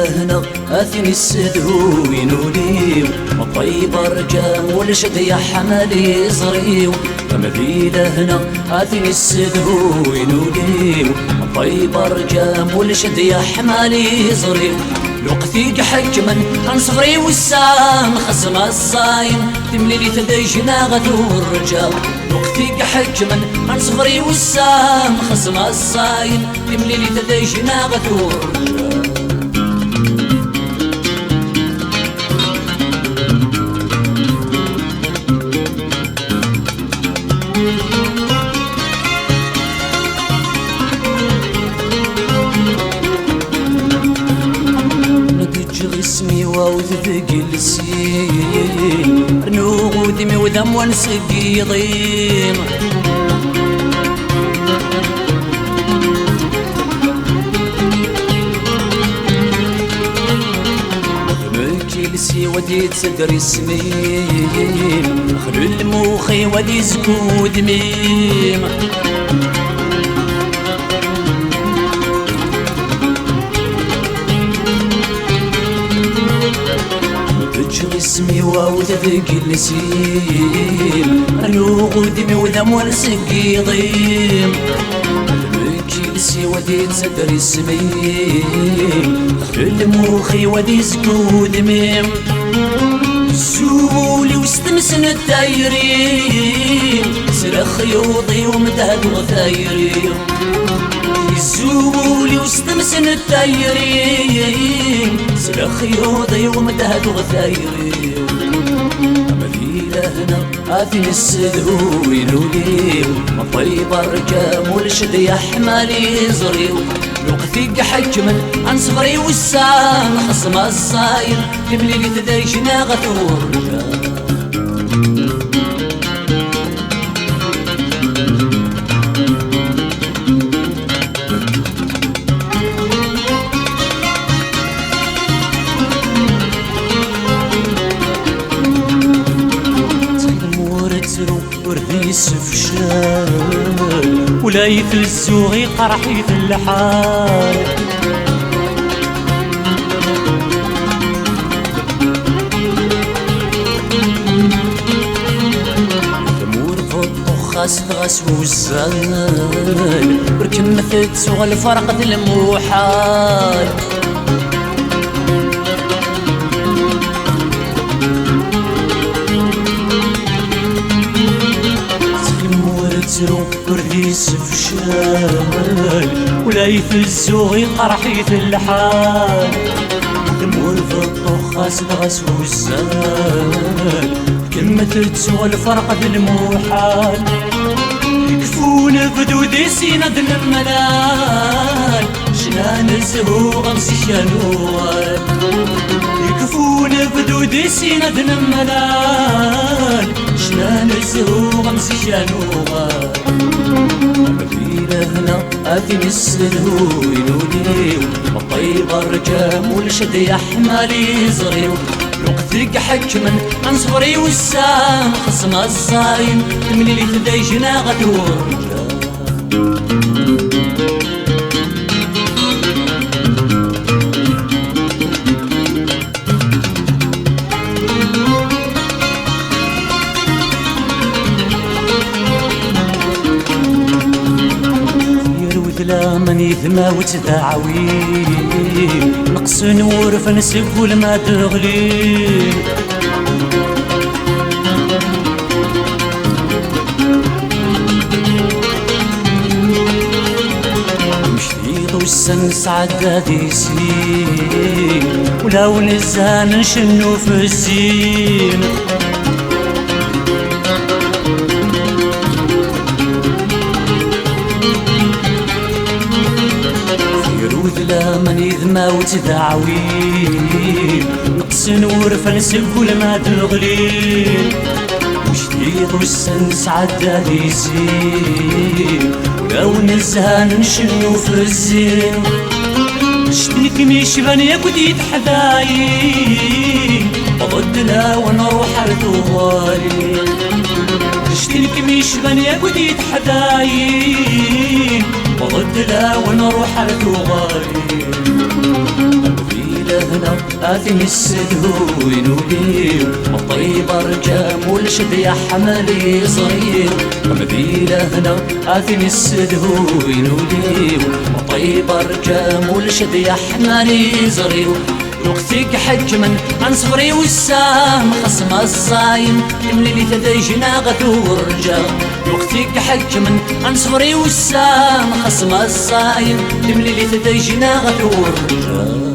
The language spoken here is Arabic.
هنا اثني السدو ينوليو الطيب رجام والشد يا حمالي صريو فمثيله هنا اثني السدو ينوليو الطيب رجام والشد يا حمالي صريو لوقتي حكما انصفري والسام خصم الصايم تملي تديجنا غدو الرجال لوقتي حكما انصفري والسام خصم الصايم تملي تديجنا غدو الرجال اسمي وذذق السين رنوغ ودمي وذم ونسقي ضيم ذمك لسي ودي تصدر اسمي خلو الموخي ودي زكود ميم اسمي وذذق السيم رنوغ ودمي وذم ونسقي ضيم مجلسي ودي تصدر اسمي خلو موخي ودي زكود ميم سولي وستمسن الدايرين سرخ يوضي ومدهد وثايرين يزولي وستمسن الدايرين سرخ يوضي ومدهد وثايرين مثيله هنا اثني السدو ينوليو الطيب رجام والشد يا حمالي زريو لوقتي حكما عن صغري والسام خصم الصاير تملي تديشنا غثور رجال ورديس في شال ولا يفلسو غي قرحي في اللحال ثمور في الطخاس تغاس وزال بركم مثل سوغ الفرق ذي الموحال ورديس في شال ولا يفزو غي قرحي في اللحال دمور في الطخاس تغاس وزال كلمة تسوى الفرق ذي الموحال يكفون بدودي سينا ذي الملال شنان الزهو غمسي شانوال يكفون بدودي سينا ذي الملال شنان الزهو غمسي شانوال مثيله هنا اثني السدو ينوليو الطيب رجام والشد يا حمالي زريو لوقتك حكما عن صغري والسام خصم الصايم تملي تديجنا غدور من يثما وتداعوين نقص نورف نسقول ما تغلين مشيط والسنس عدادي سنين ولو نزان نشنو في الزين لا من يذما وتداعوين نقص نورف نسقول ما تغلين وجديد والسنس عدادي زين ولو نزهان نشنو في الزين شتنك ميشبان يا قديد حداين وضد لا ونروح رثوالي شتنك ميشبان يا قديد حداين وضد لا ونروح رثوالي هنا آثم السدهوين وليل الطيب رجام والشد يا حملي صغير مذيلة هنا آثم السدهوين وليل الطيب رجام والشد يا حملي صغير وقتك حج من عن صغري والسام خصم الصايم يملي لي تديجنا غثور رجام وقتك حج من عن صغري والسام خصم الصايم يملي لي تديجنا غثور رجام